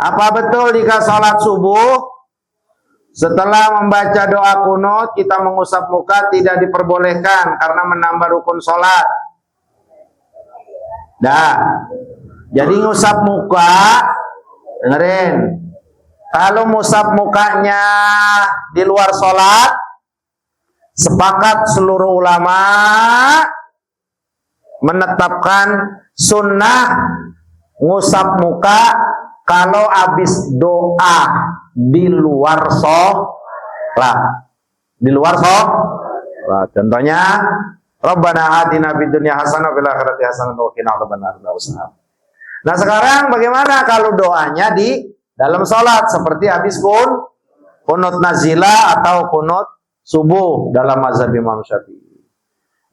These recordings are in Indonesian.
Apa betul jika sholat subuh setelah membaca doa kunut kita mengusap muka tidak diperbolehkan karena menambah rukun sholat? Jadi ngusap muka, dengerin. Kalau ngusap mukanya di luar sholat, sepakat seluruh ulama menetapkan sunnah ngusap muka kalau habis doa di luar sholat. Di luar sholat. Contohnya, Rabbana atina fid dunya hasanah wa fil akhirati hasanah wa qina adzabannar. Nah, sekarang bagaimana kalau doanya di dalam sholat seperti habis kunut nazilah atau kunut subuh dalam mazhab Imam Syafi'i.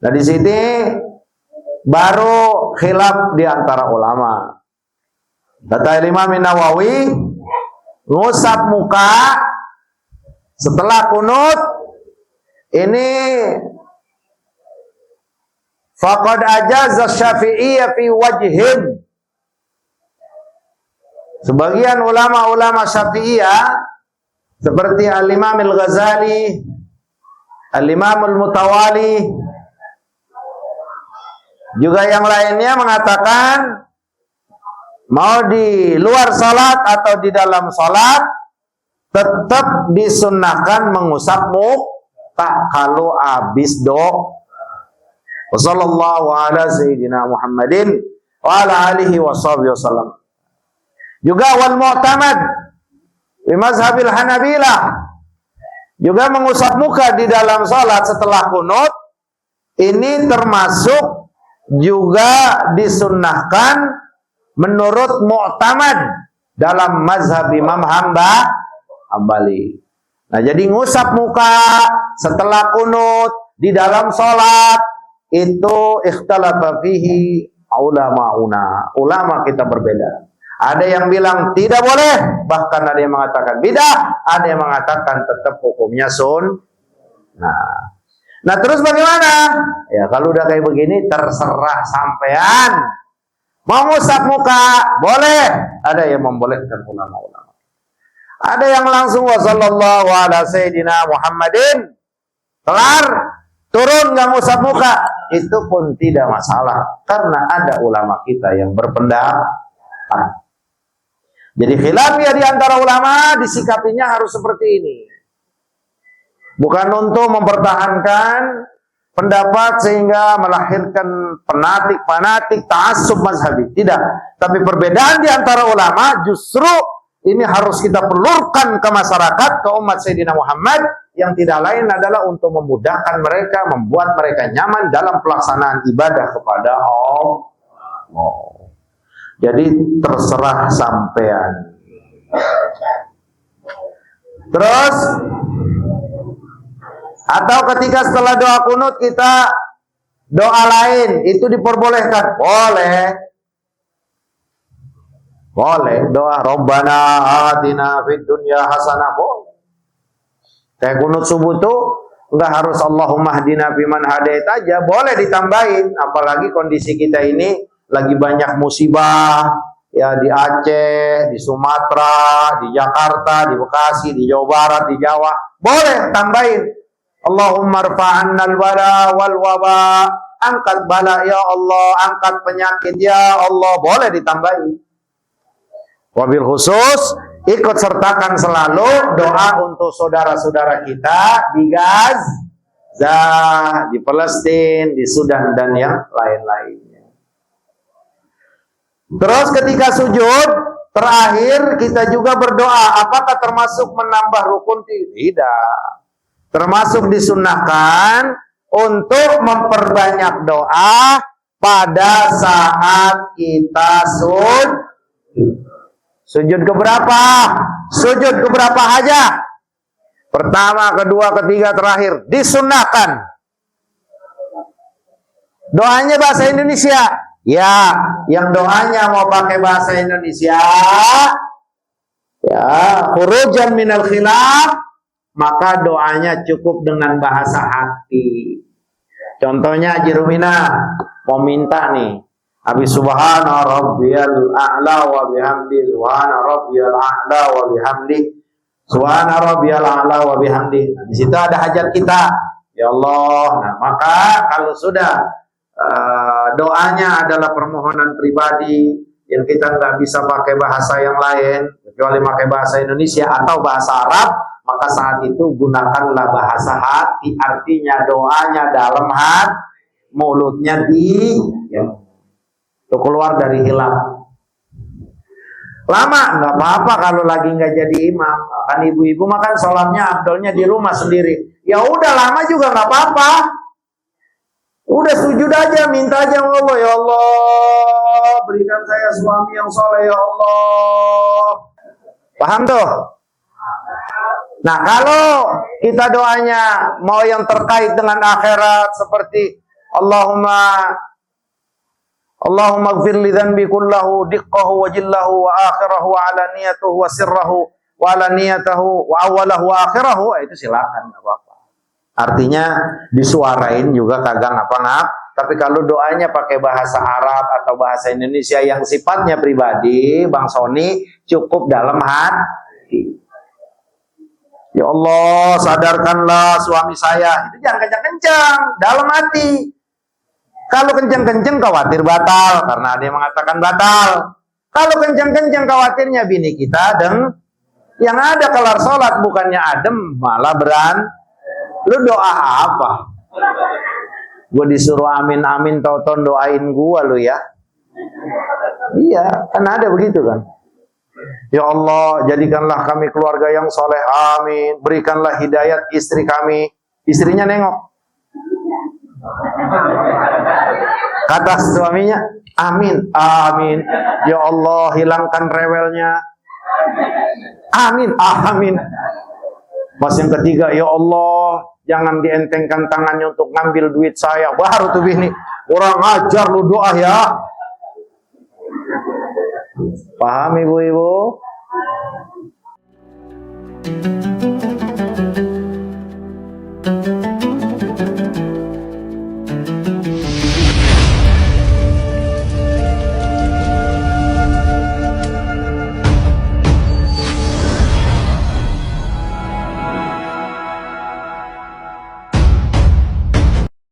Nah, di sini baru khilaf di antara ulama. Kata Imam Nawawi, ngusap muka setelah kunut ini faqad ajaza Syafi'iyya fi wajhin. Sebagian ulama-ulama Syafi'iyah seperti Al-Imam Al-Ghazali, Al-Imam Al-Mutawali, juga yang lainnya mengatakan mau di luar salat atau di dalam salat tetap disunnahkan mengusap muka kalau habis doa. Wassallallahu ala sayyidina Muhammadin wa ala alihi washabihi wasallam. Juga wal mu'tamad di mazhabil Hanabilah juga mengusap muka di dalam salat setelah kunut ini termasuk juga disunnahkan menurut mu'tamad dalam mazhab Imam Hambali. Nah, jadi ngusap muka setelah kunut di dalam sholat itu ikhtalafa fihi ulama kita berbeda. Ada yang bilang tidak boleh, bahkan ada yang mengatakan bidah, ada yang mengatakan tetap hukumnya Nah, terus bagaimana? Ya, kalau udah kayak begini terserah sampean. Mau ngusap muka, boleh. Ada yang membolehkan ulama-ulama. Ada yang langsung wassallallahu ala sayyidina Muhammadin. Kelar, turun nggak ngusap muka. Itu pun tidak masalah. Karena ada ulama kita yang berpendapat. Jadi khilafiyah di antara ulama disikapinya harus seperti ini. Bukan untuk mempertahankan pendapat sehingga melahirkan fanatik ta'assub mazhabi. Tidak. Tapi perbedaan di antara ulama justru ini harus kita pelurkan ke masyarakat, ke umat Sayyidina Muhammad yang tidak lain adalah untuk memudahkan mereka, membuat mereka nyaman dalam pelaksanaan ibadah kepada Allah. Jadi terserah sampean. Terus atau ketika setelah doa kunut kita doa lain itu diperbolehkan? Boleh doa Rabbana atina fid dunya hasanah, boleh. Kayak kunut subuh tuh enggak harus Allahumma hdina fiman hadait aja, boleh ditambahin. Apalagi kondisi kita ini lagi banyak musibah ya, di Aceh, di Sumatera, di Jakarta, di Bekasi, di Jawa Barat, di Jawa, boleh tambahin Allahumma rfa'annal bala wal waba, angkat bala ya Allah, angkat penyakit ya Allah, boleh ditambahin. Wabil khusus ikut sertakan selalu doa untuk saudara-saudara kita di Gaza, di Palestina, di Sudan dan yang lain-lainnya. Terus ketika sujud terakhir kita juga berdoa. Apakah termasuk menambah rukun? Tidak. Termasuk disunnahkan untuk memperbanyak doa pada saat kita sujud keberapa? Sujud keberapa aja? Pertama, kedua, ketiga, terakhir. Disunnahkan. Doanya bahasa Indonesia. Ya, yang doanya mau pakai bahasa Indonesia, ya, khurujan minal khilaf, maka doanya cukup dengan bahasa hati. Contohnya Haji Rumina mau minta nih, Abi subhana rabbiyal a'la wa bihamdi, subhana rabbiyal a'la wa bihamdi, subhana rabbiyal a'la wa bihamdi. Nah, di situ ada hajat kita. Ya Allah. Nah, maka kalau sudah doanya adalah permohonan pribadi yang kita nggak bisa pakai bahasa yang lain kecuali pakai bahasa Indonesia atau bahasa Arab, maka saat itu gunakanlah bahasa hati. Artinya doanya dalam hati, mulutnya di itu keluar dari hilaf. Lama nggak apa-apa kalau lagi nggak jadi imam. Kan ibu-ibu makan sholatnya afdolnya di rumah sendiri. Ya udah lama juga nggak apa-apa. Udah sujud aja, minta aja Allah, ya Allah berikan saya suami yang soleh ya Allah. Paham tuh? Nah kalau kita doanya mau yang terkait dengan akhirat seperti Allahumma gfir li dhanbi kullahu diqqahu wa jillahu wa akhirahu wa alaniyatahu wa sirrahu wa alaniyatahu wa awalahu wa akhirahu, itu silakan, enggak apa-apa. Artinya disuarain juga kagak ngapa-ngap. Tapi kalau doanya pakai bahasa Arab atau bahasa Indonesia yang sifatnya pribadi, Bang Sony, cukup dalam hati. Ya Allah, sadarkanlah suami saya. Itu jangan kencang-kencang, dalam hati. Kalau kencang-kencang khawatir batal, karena ada yang mengatakan batal. Kalau kencang-kencang khawatirnya bini kita yang ada kelar sholat bukannya adem, malah Lu doa apa? Gue disuruh amin-amin, tau-tau doain gue lu ya. Iya, kan ada begitu kan. Ya Allah, jadikanlah kami keluarga yang soleh, amin. Berikanlah hidayat istri kami. Istrinya nengok. Kata suaminya, amin, amin. Ya Allah, hilangkan rewelnya. Amin, amin. Pas yang ketiga, ya Allah, jangan dientengkan tangannya untuk ngambil duit saya. Baru tuh bini, kurang ajar lu doa ya. Paham ibu-ibu?